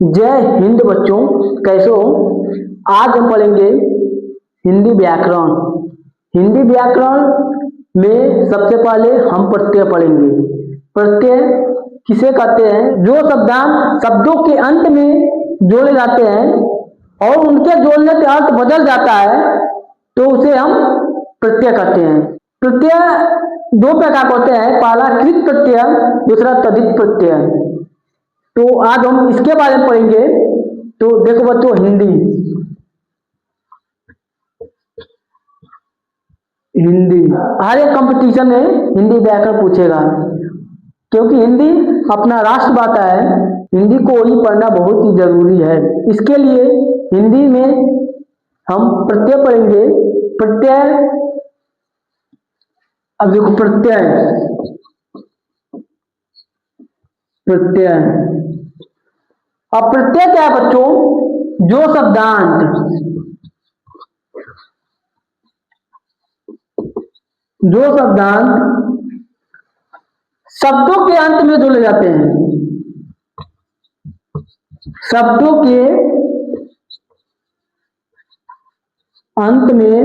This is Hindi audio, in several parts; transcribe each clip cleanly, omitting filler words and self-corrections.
जय हिंद बच्चों, कैसे हो। आज हम पढ़ेंगे हिंदी व्याकरण। हिंदी व्याकरण में सबसे पहले हम प्रत्यय पढ़ेंगे। प्रत्यय किसे कहते हैं? जो शब्दांश शब्दों के अंत में जोड़े जाते हैं और उनके जोड़ने से अर्थ बदल जाता है तो उसे हम प्रत्यय कहते हैं। प्रत्यय दो प्रकार होते हैं, पहला कृत प्रत्यय, दूसरा तद्धित प्रत्यय। तो आज हम इसके बारे में पढ़ेंगे। तो देखो बच्चों, हिंदी हर एक कंपटीशन में हिंदी व्याकरण पूछेगा, क्योंकि हिंदी अपना राष्ट्रभाषा है। हिंदी को ही पढ़ना बहुत ही जरूरी है। इसके लिए हिंदी में हम प्रत्यय पढ़ेंगे। प्रत्यय, अब देखो प्रत्यय अब प्रत्यय क्या है बच्चों? जो शब्दांश शब्दों के अंत में जोड़े जाते हैं। शब्दों के अंत में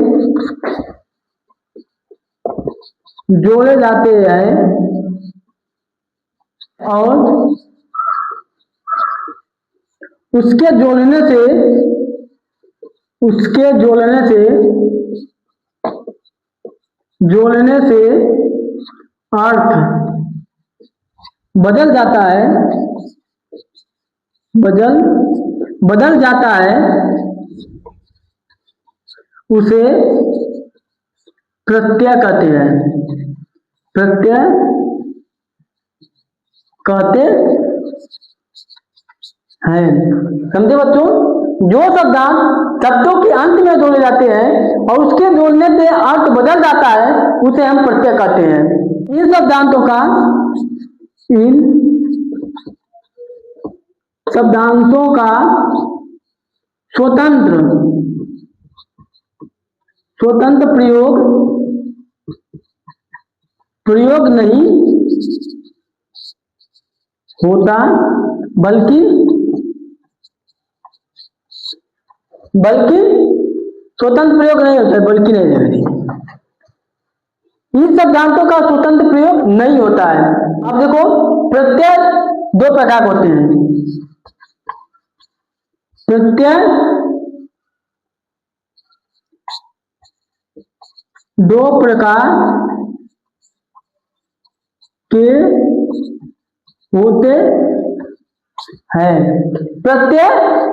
जोड़े जाते हैं और उसके जोड़ने से अर्थ बदल जाता है, उसे प्रत्यय कहते हैं। समझे बच्चों? जो शब्दांश शब्दों के अंत में जोड़े जाते हैं और उसके जोड़ने से अर्थ बदल जाता है उसे हम प्रत्यय कहते हैं। इन शब्दांशों का स्वतंत्र प्रयोग नहीं होता, बल्कि स्वतंत्र प्रयोग नहीं होता है, बल्कि नहीं है। इन शब्दांशों का स्वतंत्र प्रयोग नहीं होता है। अब देखो, प्रत्यय दो प्रकार होते हैं। प्रत्यय दो प्रकार के होते हैं। प्रत्यय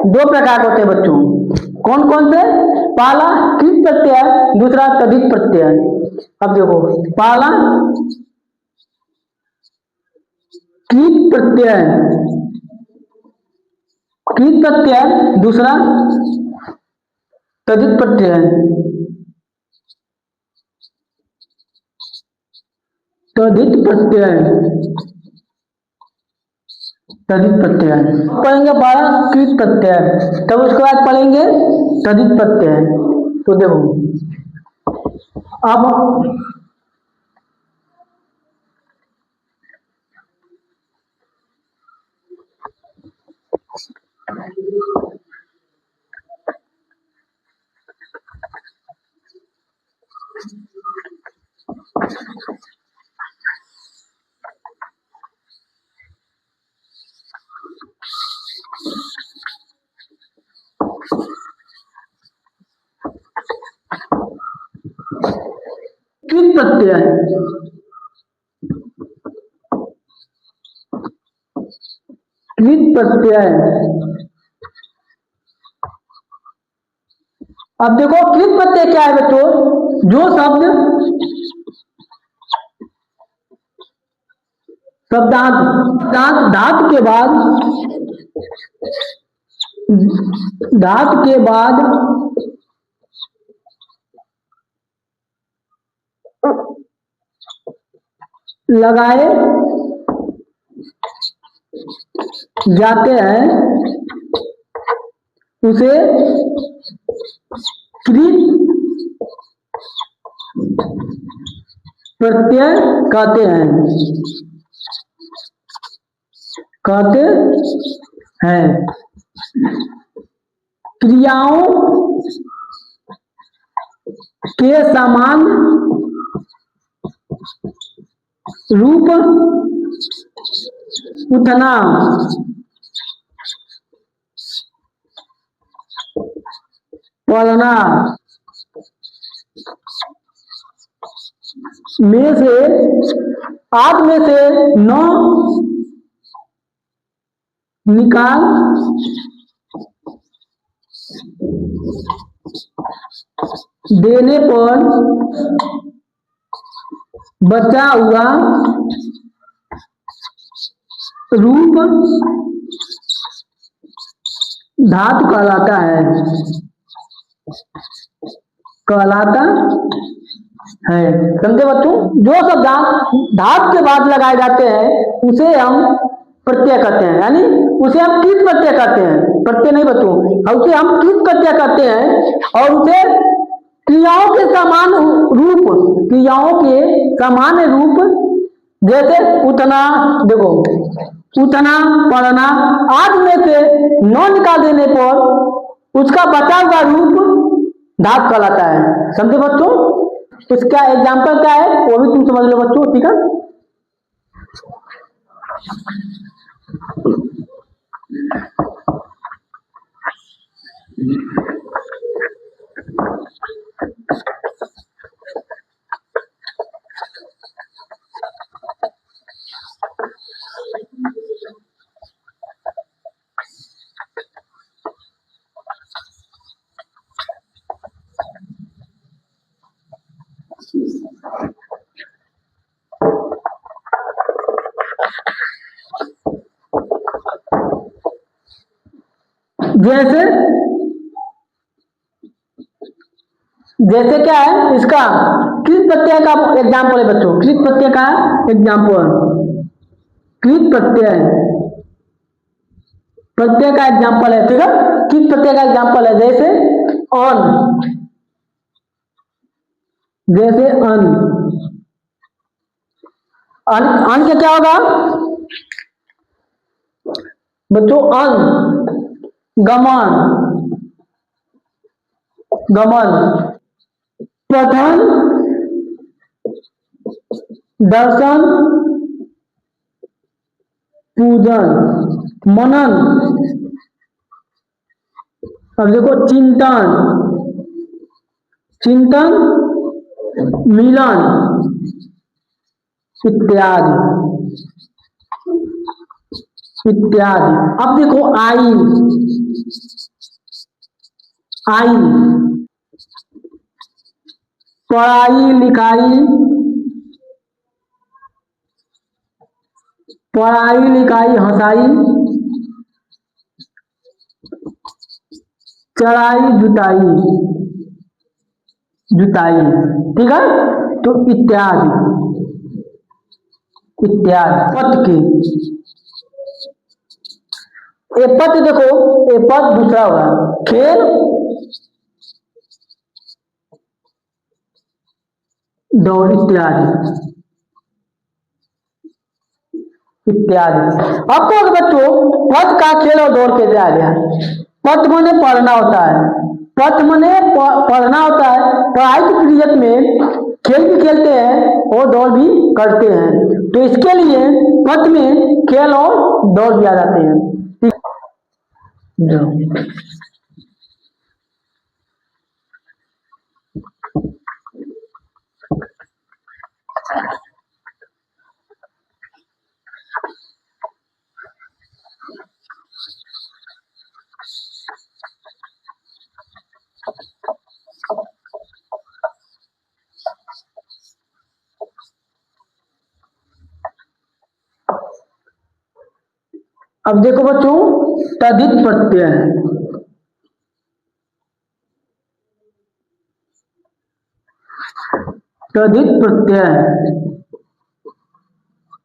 दो प्रकार होते हैं बच्चों। कौन कौन से? पहला कृत प्रत्यय, दूसरा तद्धित प्रत्यय। अब देखो, पहला कृत प्रत्यय, दूसरा तद्धित प्रत्यय। पढ़ेंगे पहला कृत प्रत्यय, तब उसके बाद पढ़ेंगे तद्धित प्रत्यय। तो देखो, अब कृत प्रत्यय, अब देखो कृत प्रत्यय क्या है बच्चों? जो शब्दांश धातु के बाद लगाए जाते हैं उसे कृत प्रत्यय कहते हैं। है। क्रियाओं के समान रूप उठना, पढ़ना में से 8 में से 9 निकाल देने पर बचा हुआ रूप धातु कहलाता है, कहलाता है। समझे बच्चों? जो सब धातु के बाद लगाए जाते हैं उसे हम प्रत्यय कहते हैं, यानी उसे हम किस प्रत्यय कहते हैं, प्रत्यय नहीं बच्चों, उसे हम किस प्रत्यय कहते हैं। और उसे क्रियाओं के समान रूप, क्रियाओं के सामान्य रूप, जैसे उठना, देखो उठना, पढ़ना, 8 में से 9 निकाल देने पर उसका बचा हुआ रूप धातु कहलाता है। समझे बच्चों? इसका एग्जाम्पल क्या है वो भी तुम समझ लो बच्चों, ठीक है। जैसे जैसे क्या है, इसका कृत प्रत्यय का एग्जाम्पल है बच्चों, कृत प्रत्यय का एग्जाम्पल, कृत प्रत्यय प्रत्यय का एग्जाम्पल है, ठीक है। कृत प्रत्यय का एग्जाम्पल है जैसे अन, जैसे अन, अन का क्या होगा बच्चों, अन गमन, गमन, पठन, दर्शन, पूजन, मनन, अब देखो चिंतन, चिंतन, मिलन इत्यादि इत्यादि। अब देखो आई, आई, पढ़ाई लिखाई, पढ़ाई लिखाई हंसाई, चढ़ाई जुटाई, जुटाई, ठीक है। तो इत्यादि इत्यादि। पद की ए पद, देखो ए पद दूसरा होगा खेल, दौड़ इत्यादि इत्यादि। अब तो बच्चों पद का खेल और दौड़ कैसे आ गया? पद मने पढ़ना होता है, पद मने पढ़ना होता है, पढ़ाई की पीरियड में खेल भी खेलते हैं और दौड़ भी करते हैं, तो इसके लिए पद में खेल और दौड़ भी आ जाते हैं। अब देखो बच्चों तद्धित प्रत्यय, तद्धित प्रत्यय,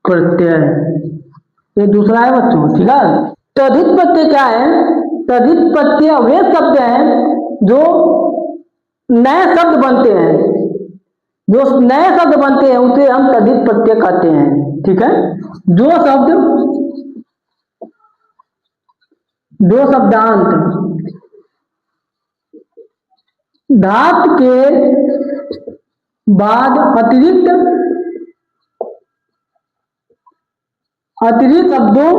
प्रत्यय ये दूसरा है बच्चों, ठीक है। तद्धित प्रत्यय क्या है? तद्धित प्रत्यय वे शब्द हैं जो नए शब्द बनते हैं, जो नए शब्द बनते हैं उसे हम तद्धित प्रत्यय कहते हैं, ठीक है। जो शब्द दो शब्दांत धातु के बाद अतिरिक्त शब्दों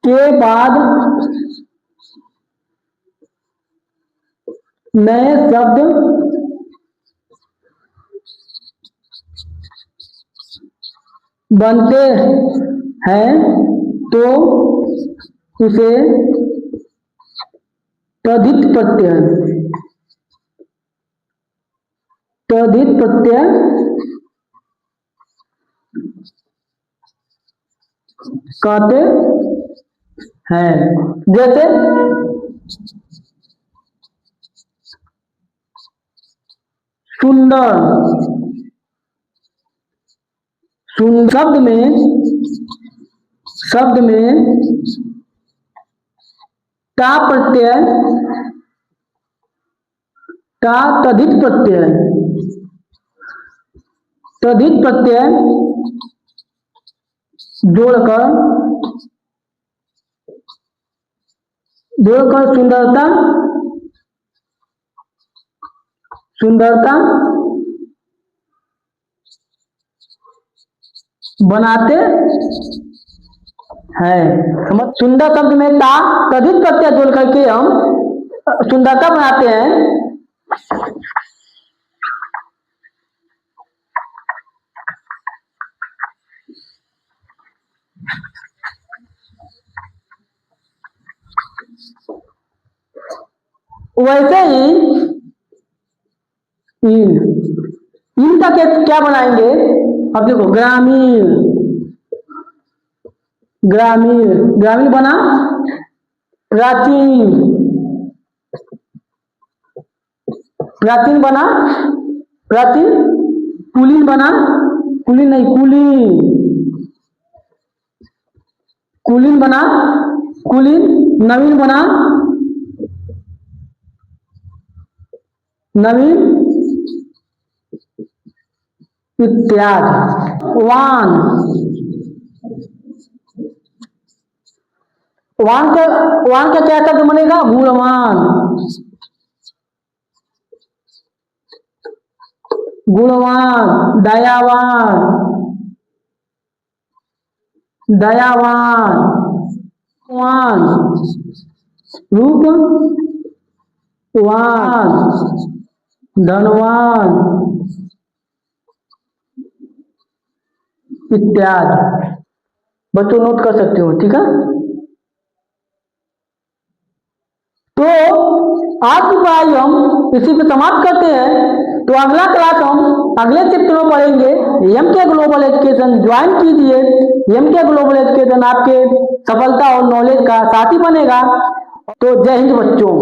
के बाद नए शब्द बनते हैं तो उसे तद्धित प्रत्यय कहते हैं। जैसे सुंदर, शब्द में ता प्रत्यय का तद्धित प्रत्यय जोड़कर सुंदरता बनाते हैं। समझ, सुंदर शब्द में ता तद्धित प्रत्यय जोड़ करके हम सुंदरता बनाते हैं। वैसे ही इन का क्या बनाएंगे? अब देखो, ग्रामीण बना प्राचीन बना कुलीन बना कुलीन बना नवीन बना नवीन इत्यादि। वान का क्या शब्द बनेगा? गुणवान, दयावान, रूपवान, धनवान इत्यादि। बच्चों नोट कर सकते हो, ठीक है। तो आज की पढ़ाई हम इसी पे समाप्त करते हैं। तो अगला क्लास हम अगले चैप्टर में पढ़ेंगे। एमके ग्लोबल एजुकेशन ज्वाइन कीजिए। एमके ग्लोबल एजुकेशन आपके सफलता और नॉलेज का साथी बनेगा। तो जय हिंद बच्चों।